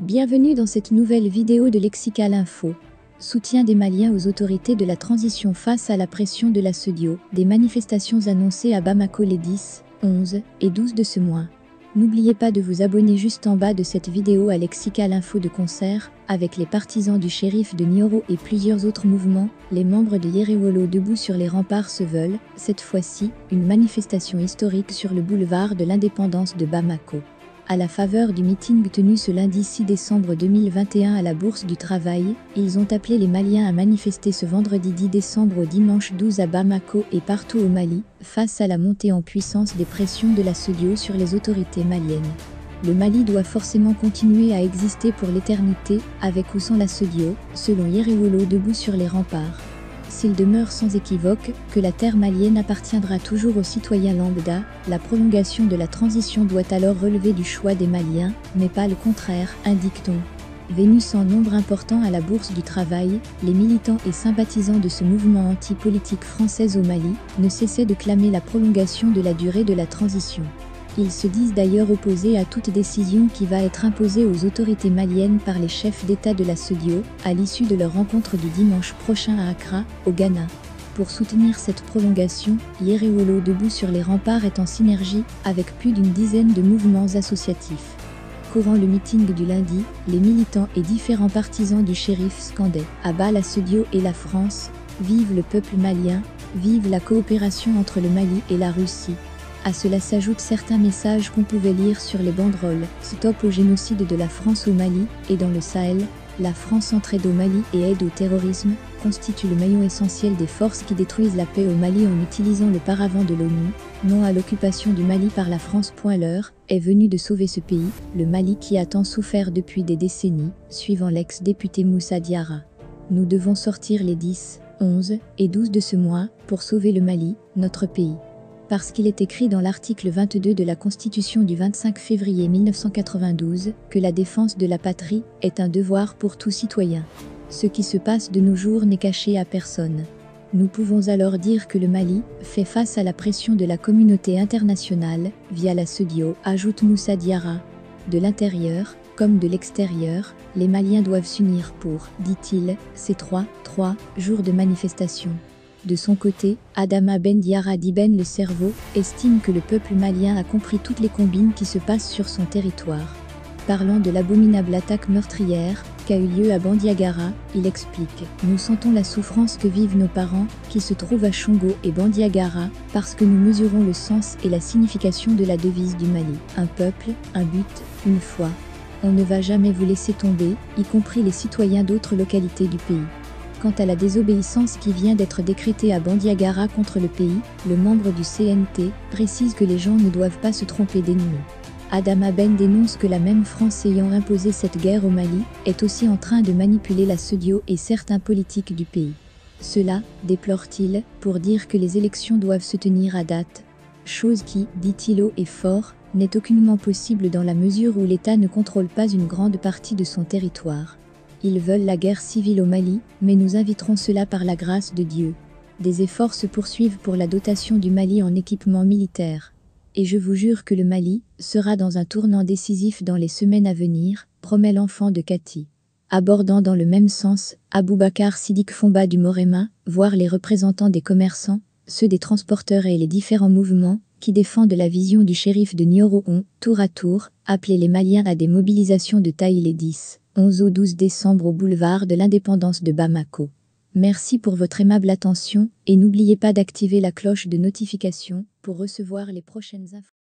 Bienvenue dans cette nouvelle vidéo de Lexical Info. Soutien des Maliens aux autorités de la transition face à la pression de la SEDIO, des manifestations annoncées à Bamako les 10, 11 et 12 de ce mois. N'oubliez pas de vous abonner juste en bas de cette vidéo à Lexical Info de concert, avec les partisans du shérif de Nioro et plusieurs autres mouvements, les membres de Yerewolo debout sur les remparts se veulent, cette fois-ci, une manifestation historique sur le boulevard de l'Indépendance de Bamako. À la faveur du meeting tenu ce lundi 6 décembre 2021 à la Bourse du Travail, ils ont appelé les Maliens à manifester ce vendredi 10 décembre au dimanche 12 à Bamako et partout au Mali, face à la montée en puissance des pressions de la SEDIO sur les autorités maliennes. Le Mali doit forcément continuer à exister pour l'éternité, avec ou sans la SEDIO, selon Yerewolo debout sur les remparts. S'il demeure sans équivoque que la terre malienne appartiendra toujours aux citoyens lambda, la prolongation de la transition doit alors relever du choix des Maliens, mais pas le contraire, indique-t-on. Venus en nombre important à la Bourse du Travail, les militants et sympathisants de ce mouvement anti-politique française au Mali ne cessaient de clamer la prolongation de la durée de la transition. Ils se disent d'ailleurs opposés à toute décision qui va être imposée aux autorités maliennes par les chefs d'État de la SEDIO, à l'issue de leur rencontre du dimanche prochain à Accra, au Ghana. Pour soutenir cette prolongation, Yerewolo debout sur les remparts est en synergie avec plus d'une dizaine de mouvements associatifs. Courant le meeting du lundi, les militants et différents partisans du shérif scandaient « À bas la SEDIO et la France, vive le peuple malien, vive la coopération entre le Mali et la Russie ». À cela s'ajoutent certains messages qu'on pouvait lire sur les banderoles. Stop au génocide de la France au Mali et dans le Sahel. La France entraide au Mali et aide au terrorisme, constitue le maillon essentiel des forces qui détruisent la paix au Mali en utilisant le paravent de l'ONU. Non à l'occupation du Mali par la France. L'heure est venue de sauver ce pays, le Mali qui a tant souffert depuis des décennies, suivant l'ex-député Moussa Diarra. Nous devons sortir les 10, 11 et 12 de ce mois pour sauver le Mali, notre pays. Parce qu'il est écrit dans l'article 22 de la Constitution du 25 février 1992 que la défense de la patrie est un devoir pour tout citoyen. Ce qui se passe de nos jours n'est caché à personne. Nous pouvons alors dire que le Mali fait face à la pression de la communauté internationale via la SEDIO, ajoute Moussa Diarra. De l'intérieur, comme de l'extérieur, les Maliens doivent s'unir pour, dit-il, ces trois jours de manifestation. De son côté, Adama Ben Diarra d'Ibn le Cerveau estime que le peuple malien a compris toutes les combines qui se passent sur son territoire. Parlant de l'abominable attaque meurtrière qu'a eu lieu à Bandiagara, il explique « Nous sentons la souffrance que vivent nos parents, qui se trouvent à Chongo et Bandiagara, parce que nous mesurons le sens et la signification de la devise du Mali. Un peuple, un but, une foi. On ne va jamais vous laisser tomber, y compris les citoyens d'autres localités du pays. » Quant à la désobéissance qui vient d'être décrétée à Bandiagara contre le pays, le membre du CNT précise que les gens ne doivent pas se tromper d'ennemis. Adama Ben dénonce que la même France ayant imposé cette guerre au Mali est aussi en train de manipuler la SEDIO et certains politiques du pays. Cela, déplore-t-il, pour dire que les élections doivent se tenir à date. Chose qui, dit-il haut et fort, n'est aucunement possible dans la mesure où l'État ne contrôle pas une grande partie de son territoire. Ils veulent la guerre civile au Mali, mais nous inviterons cela par la grâce de Dieu. Des efforts se poursuivent pour la dotation du Mali en équipement militaire. Et je vous jure que le Mali sera dans un tournant décisif dans les semaines à venir, promet l'enfant de Cathy. Abordant dans le même sens, Aboubakar Siddiq Fomba du Morema, voire les représentants des commerçants, ceux des transporteurs et les différents mouvements qui défendent la vision du shérif de Nioro ont, tour à tour, appelé les Maliens à des mobilisations de taille les 10. 11 au 12 décembre au boulevard de l'Indépendance de Bamako. Merci pour votre aimable attention et n'oubliez pas d'activer la cloche de notification pour recevoir les prochaines informations.